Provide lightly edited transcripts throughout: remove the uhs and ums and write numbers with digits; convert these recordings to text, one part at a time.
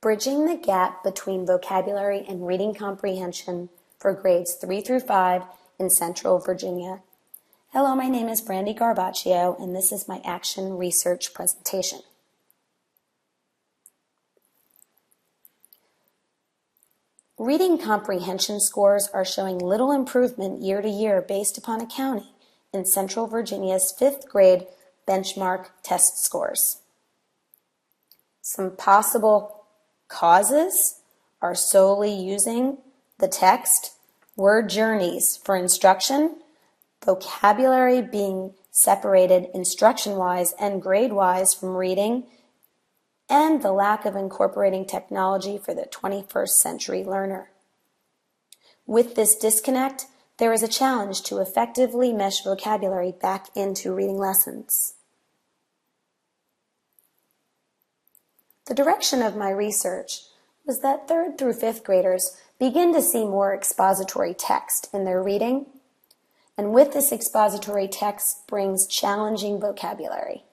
Bridging the gap between vocabulary and reading comprehension for grades 3 through 5 in Central Virginia. Hello, my name is Brandy Garbaccio, and this is my action research presentation. Reading comprehension scores are showing little improvement year to year based upon a county in Central Virginia's 5th grade benchmark test scores. Some possible causes are solely using the text, word journeys for instruction, vocabulary being separated instruction-wise and grade-wise from reading, and the lack of incorporating technology for the 21st century learner. With this disconnect, there is a challenge to effectively mesh vocabulary back into reading lessons. The direction of my research was that 3rd through 5th graders begin to see more expository text in their reading, and with this expository text brings challenging vocabulary.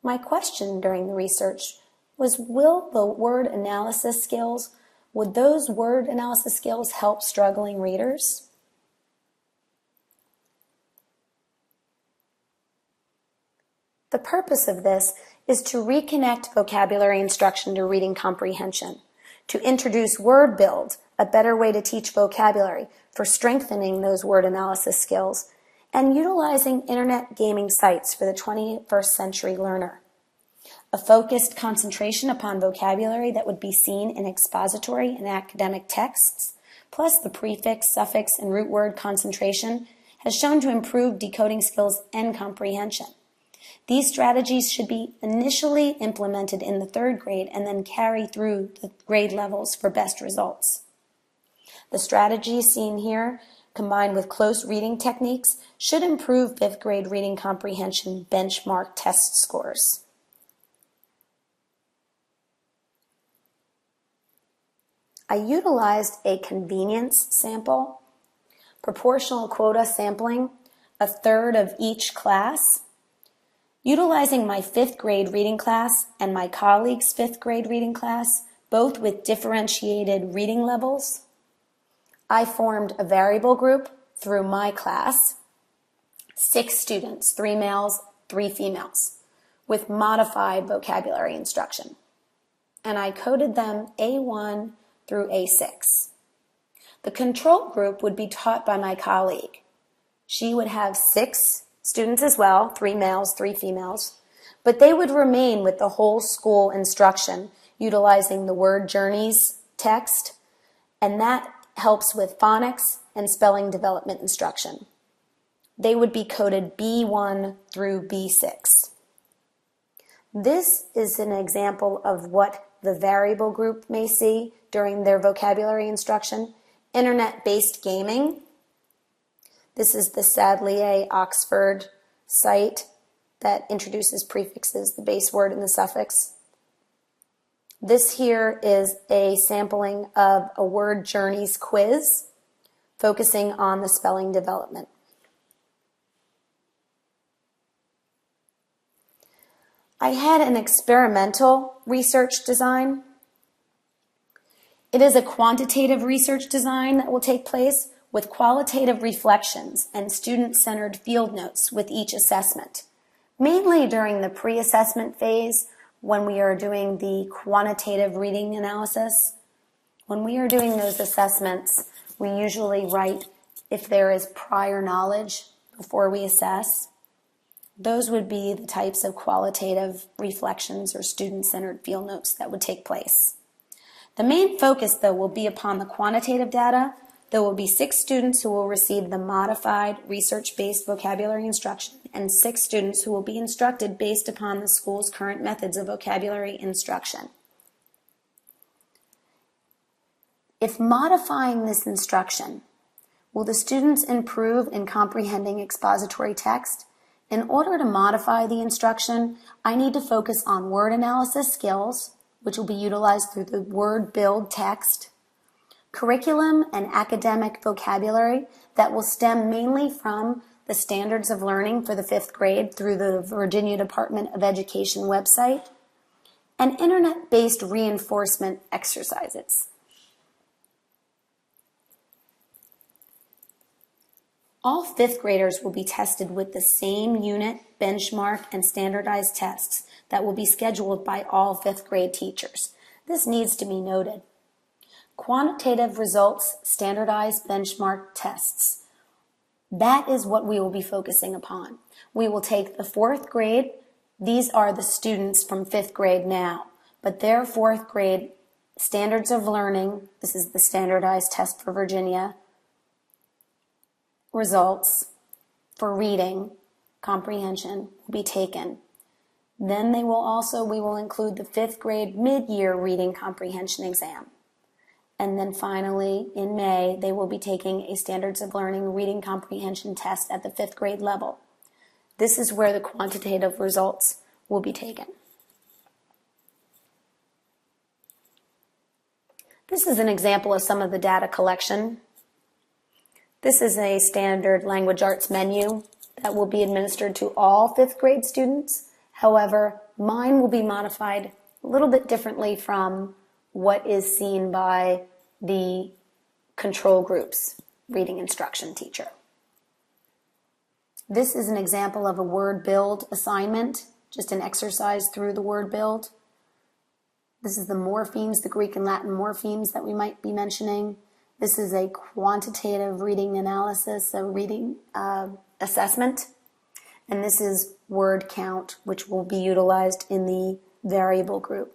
My question during the research was, would those word analysis skills help struggling readers? The purpose of this is to reconnect vocabulary instruction to reading comprehension, to introduce word build, a better way to teach vocabulary for strengthening those word analysis skills, and utilizing internet gaming sites for the 21st century learner. A focused concentration upon vocabulary that would be seen in expository and academic texts, plus the prefix, suffix, and root word concentration, has shown to improve decoding skills and comprehension. These strategies should be initially implemented in the 3rd grade and then carry through the grade levels for best results. The strategies seen here, combined with close reading techniques, should improve 5th grade reading comprehension benchmark test scores. I utilized a convenience sample, proportional quota sampling, a third of each class. Utilizing my 5th grade reading class and my colleague's 5th grade reading class, both with differentiated reading levels, I formed a variable group through my class, 6 students, 3 males, 3 females, with modified vocabulary instruction. And I coded them A1 through A6. The control group would be taught by my colleague. She would have 6 students as well, 3 males, 3 females, but they would remain with the whole school instruction utilizing the word journeys text, and that helps with phonics and spelling development instruction. They would be coded B1 through B6. This is an example of what the variable group may see during their vocabulary instruction. Internet-based gaming. This is the Sadlier Oxford site that introduces prefixes, the base word and the suffix. This here is a sampling of a word journeys quiz focusing on the spelling development. I had an experimental research design. It is a quantitative research design that will take place with qualitative reflections and student-centered field notes with each assessment, mainly during the pre-assessment phase when we are doing the quantitative reading analysis. When we are doing those assessments, we usually write if there is prior knowledge before we assess. Those would be the types of qualitative reflections or student-centered field notes that would take place. The main focus, though, will be upon the quantitative data. There will be 6 students who will receive the modified research-based vocabulary instruction and 6 students who will be instructed based upon the school's current methods of vocabulary instruction. If modifying this instruction, will the students improve in comprehending expository text? In order to modify the instruction, I need to focus on word analysis skills, which will be utilized through the word build text, curriculum and academic vocabulary that will stem mainly from the standards of learning for the 5th grade through the Virginia Department of Education website, and internet-based reinforcement exercises. All fifth graders will be tested with the same unit, benchmark, and standardized tests that will be scheduled by all fifth grade teachers. This needs to be noted. Quantitative results, standardized benchmark tests. That is what we will be focusing upon. We will take the fourth grade. These are the students from fifth grade now, but their fourth grade standards of learning, this is the standardized test for Virginia, results for reading comprehension will be taken. Then we will include the fifth grade mid-year reading comprehension exam. And then finally, in May, they will be taking a standards of learning reading comprehension test at the fifth grade level. This is where the quantitative results will be taken. This is an example of some of the data collection. This is a standard language arts menu that will be administered to all fifth grade students. However, mine will be modified a little bit differently from what is seen by the control group's reading instruction teacher. This is an example of a word build assignment, just an exercise through the word build. This is the morphemes, the Greek and Latin morphemes that we might be mentioning. This is a quantitative reading analysis, a reading assessment. And this is word count, which will be utilized in the variable group.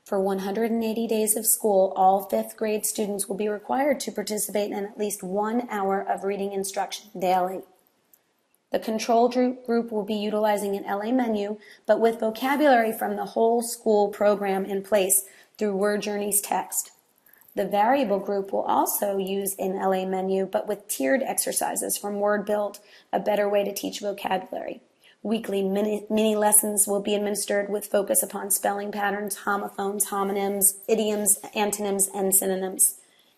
For 180 days of school, all fifth grade students will be required to participate in at least 1 hour of reading instruction daily. The control group will be utilizing an LA menu, but with vocabulary from the whole school program in place through Word Journeys text. The variable group will also use an LA menu, but with tiered exercises from Word Build, a better way to teach vocabulary. Weekly mini lessons will be administered with focus upon spelling patterns, homophones, homonyms, idioms, antonyms, and synonyms.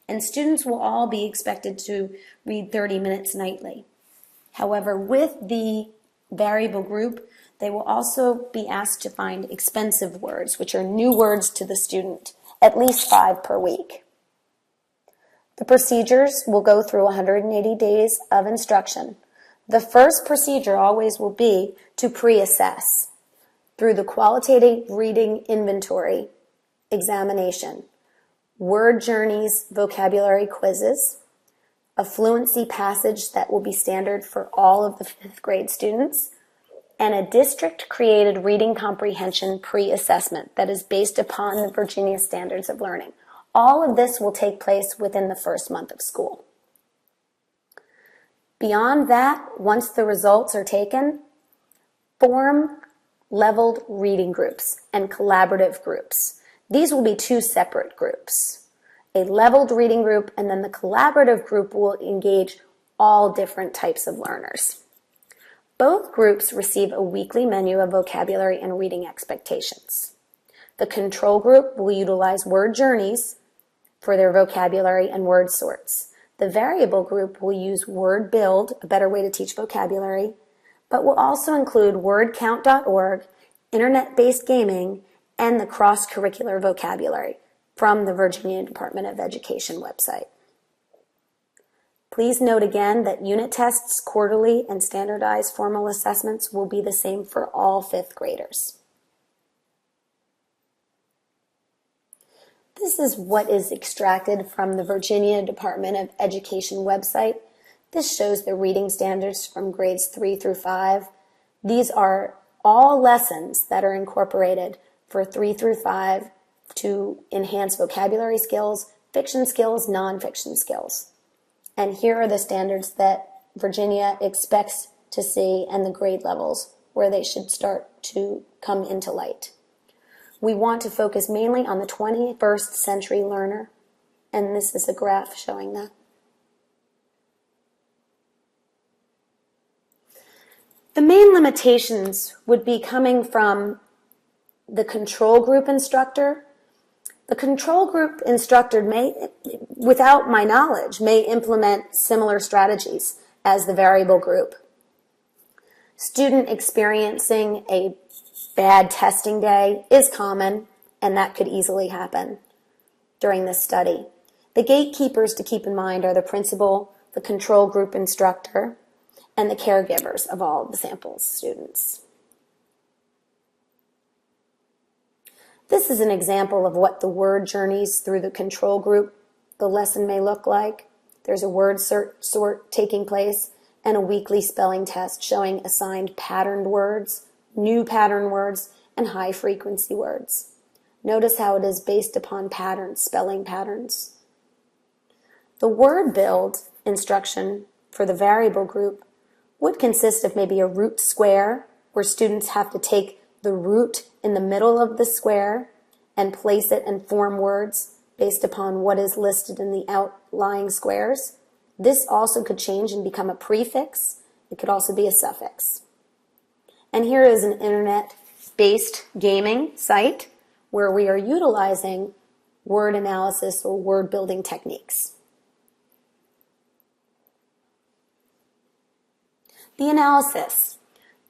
And students will all be expected to read 30 minutes nightly. However, with the variable group, they will also be asked to find expensive words, which are new words to the student, at least 5 per week. The procedures will go through 180 days of instruction. The first procedure always will be to pre-assess through the qualitative reading inventory examination, Word Journeys vocabulary quizzes, a fluency passage that will be standard for all of the fifth grade students, and a district-created reading comprehension pre-assessment that is based upon the Virginia Standards of Learning. All of this will take place within the first month of school. Beyond that, once the results are taken, form leveled reading groups and collaborative groups. These will be 2 separate groups. A leveled reading group, and then the collaborative group will engage all different types of learners. Both groups receive a weekly menu of vocabulary and reading expectations. The control group will utilize Word Journeys for their vocabulary and word sorts. The variable group will use Word Build, a better way to teach vocabulary, but will also include wordcount.org, internet-based gaming, and the cross-curricular vocabulary from the Virginia Department of Education website. Please note again that unit tests, quarterly, and standardized formal assessments will be the same for all fifth graders. This is what is extracted from the Virginia Department of Education website. This shows the reading standards from grades 3 through 5. These are all lessons that are incorporated for 3 through 5 to enhance vocabulary skills, fiction skills, nonfiction skills. And here are the standards that Virginia expects to see and the grade levels where they should start to come into light. We want to focus mainly on the 21st century learner, and this is a graph showing that. The main limitations would be coming from the control group instructor. The control group instructor may, without my knowledge, may implement similar strategies as the variable group. Student experiencing a bad testing day is common, and that could easily happen during this study. The gatekeepers to keep in mind are the principal, the control group instructor, and the caregivers of all of the samples students. This is an example of what the word journeys through the control group, the lesson may look like. There's a word sort taking place and a weekly spelling test showing assigned patterned words, new pattern words, and high frequency words. Notice how it is based upon patterns, spelling patterns. The word build instruction for the variable group would consist of maybe a root square where students have to take the root in the middle of the square and place it and form words based upon what is listed in the outlying squares. This also could change and become a prefix. It could also be a suffix. And here is an internet-based gaming site where we are utilizing word analysis or word building techniques. The analysis.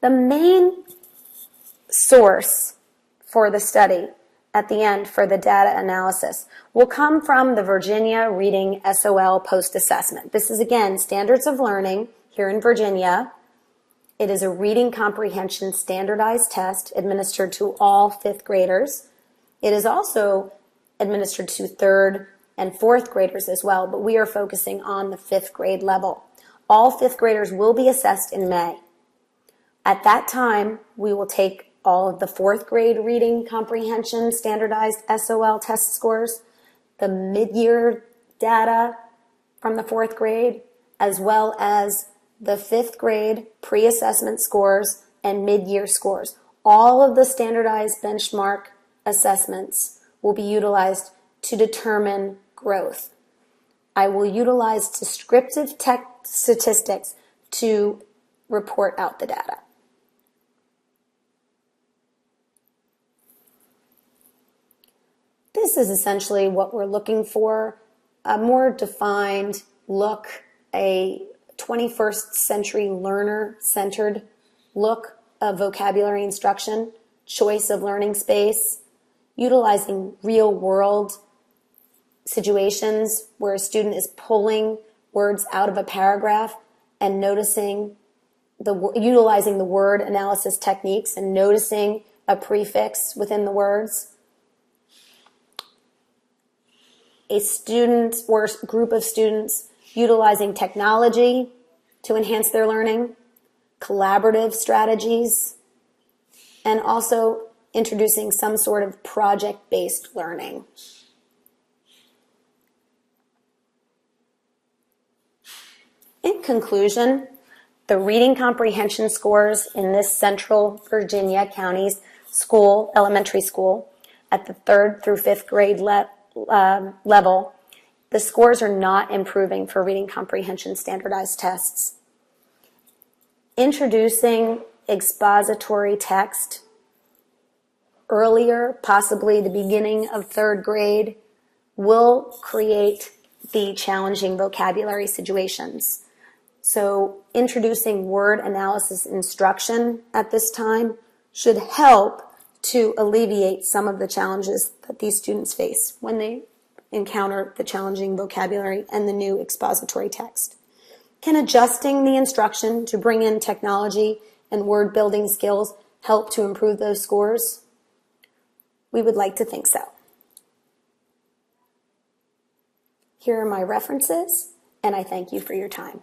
The main source for the study at the end for the data analysis will come from the Virginia Reading SOL post-assessment. This is, again, standards of learning here in Virginia. It is a reading comprehension standardized test administered to all fifth graders. It is also administered to third and fourth graders as well, but we are focusing on the fifth grade level. All fifth graders will be assessed in May. At that time, we will take all of the fourth grade reading comprehension standardized SOL test scores, the mid-year data from the fourth grade, as well as the fifth grade pre-assessment scores and mid-year scores. All of the standardized benchmark assessments will be utilized to determine growth. I will utilize descriptive statistics to report out the data. This is essentially what we're looking for, a more defined look, a 21st century learner-centered look of vocabulary instruction, choice of learning space, utilizing real-world situations where a student is pulling words out of a paragraph and utilizing the word analysis techniques and noticing a prefix within the words. A student or group of students utilizing technology to enhance their learning, collaborative strategies, and also introducing some sort of project-based learning. In conclusion, the reading comprehension scores in this Central Virginia County's elementary school, at the 3rd through 5th grade level, the scores are not improving for reading comprehension standardized tests. Introducing expository text earlier, possibly the beginning of 3rd grade, will create the challenging vocabulary situations. So introducing word analysis instruction at this time should help to alleviate some of the challenges that these students face when they encounter the challenging vocabulary and the new expository text. Can adjusting the instruction to bring in technology and word building skills help to improve those scores? We would like to think so. Here are my references, and I thank you for your time.